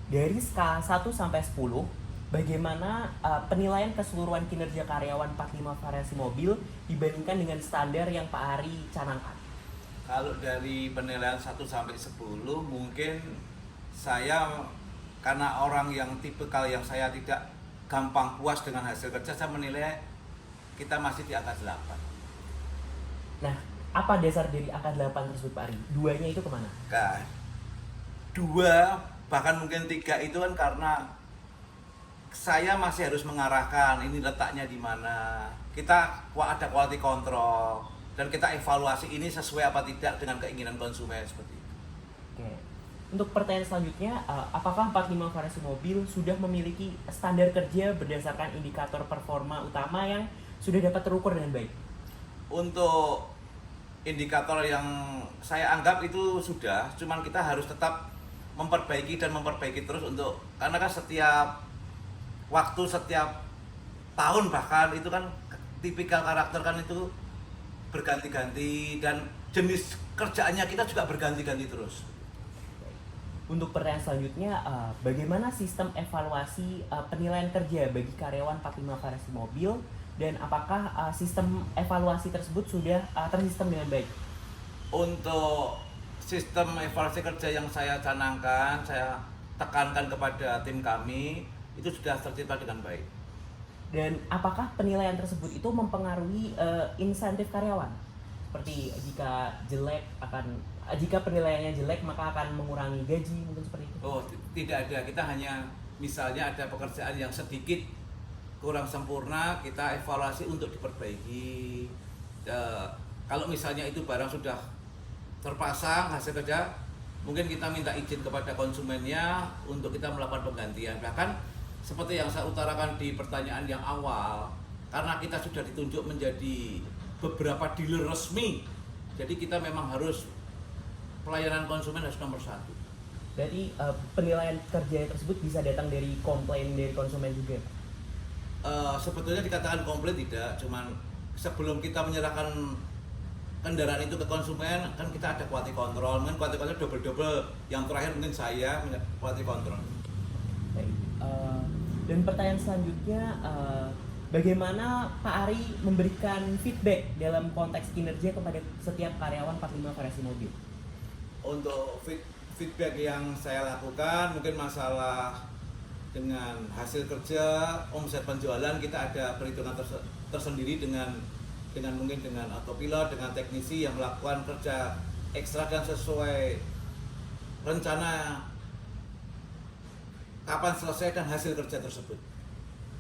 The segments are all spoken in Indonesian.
Dari skala 1 sampai 10, bagaimana penilaian keseluruhan kinerja karyawan 45 variasi mobil dibandingkan dengan standar yang Pak Ari canangkan? Kalau dari penilaian 1 sampai 10 mungkin saya, karena orang yang tipikal yang saya tidak gampang puas dengan hasil kerja, saya menilai kita masih di angka 8. Nah, apa dasar dari angka 8 tersebut Pak Ari? Duanya itu kemana? Nah, 2 bahkan mungkin 3 itu kan karena saya masih harus mengarahkan ini letaknya di mana. Kita ada quality control dan kita evaluasi ini sesuai apa tidak dengan keinginan konsumen seperti itu. Oke. Untuk pertanyaan selanjutnya, apakah 45 variasi mobil sudah memiliki standar kerja berdasarkan indikator performa utama yang sudah dapat terukur dengan baik? Untuk indikator yang saya anggap itu sudah, cuman kita harus tetap memperbaiki dan memperbaiki terus karena kan setiap waktu, setiap tahun bahkan itu kan tipikal karakter kan itu berganti-ganti dan jenis kerjaannya kita juga berganti-ganti terus. Untuk pertanyaan selanjutnya, bagaimana sistem evaluasi penilaian kerja bagi karyawan 45 variasi mobil dan apakah sistem evaluasi tersebut sudah tersistem dengan baik? Untuk sistem evaluasi kerja yang saya canangkan, saya tekankan kepada tim kami, itu sudah tercipta dengan baik. Dan apakah penilaian tersebut itu mempengaruhi insentif karyawan? Seperti jika penilaiannya jelek maka akan mengurangi gaji, mungkin seperti itu? Oh, tidak ada. Kita hanya misalnya ada pekerjaan yang sedikit kurang sempurna, kita evaluasi untuk diperbaiki. Kalau misalnya itu barang sudah terpasang hasil kerja, mungkin kita minta izin kepada konsumennya untuk kita melakukan penggantian. Bahkan seperti yang saya utarakan di pertanyaan yang awal, karena kita sudah ditunjuk menjadi beberapa dealer resmi, jadi kita memang harus pelayanan konsumen harus nomor 1. Berarti penilaian kerja tersebut bisa datang dari komplain dari konsumen juga? Sebetulnya dikatakan komplain tidak, cuman sebelum kita menyerahkan kendaraan itu ke konsumen kan kita ada quality control, mungkin quality control double-double, yang terakhir mungkin saya quality control. Baik. Dan pertanyaan selanjutnya, bagaimana Pak Ari memberikan feedback dalam konteks kinerja kepada setiap karyawan 45 variasi mobil? Untuk feedback yang saya lakukan mungkin masalah dengan hasil kerja, omset penjualan, kita ada perhitungan tersendiri dengan mungkin dengan autopilot, dengan teknisi yang melakukan kerja ekstra dan sesuai rencana kapan selesai dan hasil kerja tersebut.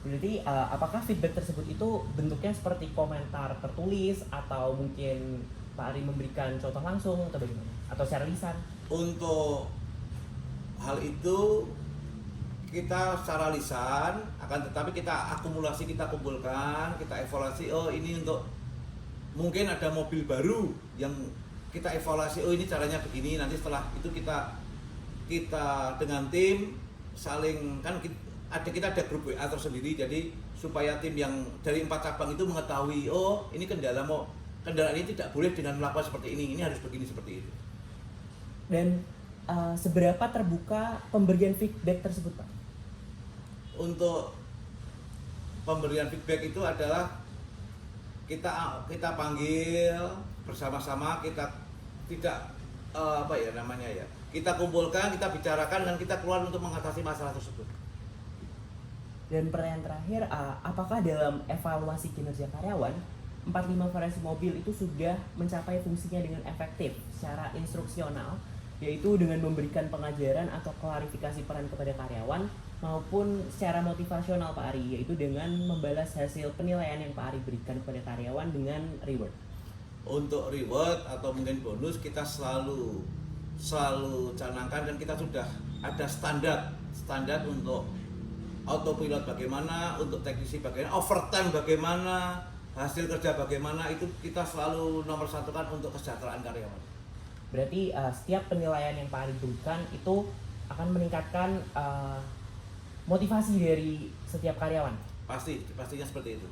Berarti apakah feedback tersebut itu bentuknya seperti komentar tertulis atau mungkin Pak Ari memberikan contoh langsung atau bagaimana? Atau secara lisan? Untuk hal itu kita secara lisan, akan tetapi kita akumulasi, kita kumpulkan, kita evaluasi. Oh, ini untuk mungkin ada mobil baru yang kita evaluasi. Oh, ini caranya begini. Nanti setelah itu kita dengan tim saling, kan kita ada grup WA tersendiri, jadi supaya tim yang dari 4 cabang itu mengetahui, oh ini kendaraan ini tidak boleh dengan melakukan seperti ini harus begini seperti itu. Dan seberapa terbuka pemberian feedback tersebut, Pak? Untuk pemberian feedback itu adalah kita panggil bersama-sama, kita tidak kita kumpulkan, kita bicarakan dan kita keluar untuk mengatasi masalah tersebut. Dan pertanyaan terakhir, apakah dalam evaluasi kinerja karyawan 45 variasi mobil itu sudah mencapai fungsinya dengan efektif secara instruksional, yaitu dengan memberikan pengajaran atau klarifikasi peran kepada karyawan maupun secara motivasional Pak Ari, yaitu dengan membalas hasil penilaian yang Pak Ari berikan kepada karyawan dengan reward? Untuk reward atau mungkin bonus kita selalu canangkan, dan kita sudah ada standar untuk autopilot bagaimana, untuk teknisi bagaimana, overtime bagaimana, hasil kerja bagaimana, itu kita selalu nomor satukan untuk kesejahteraan karyawan. Berarti setiap penilaian yang Pak Ari berikan itu akan meningkatkan motivasi dari setiap karyawan? Pastinya seperti itu.